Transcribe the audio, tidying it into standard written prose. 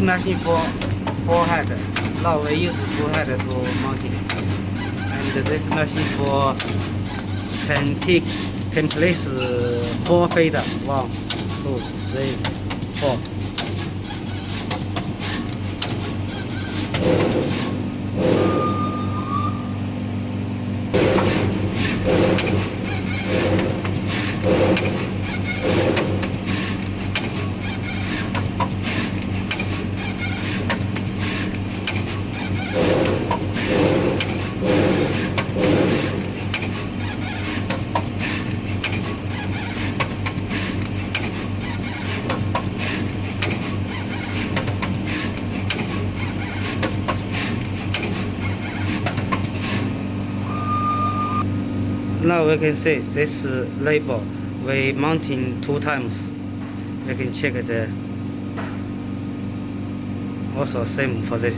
machine for forehead. Now we use forehead to mount it. And this machine for can place 4 feet. 1, 2, 3, 4. Now we can see this label we mounting 2 times. You can check it. Also same for this.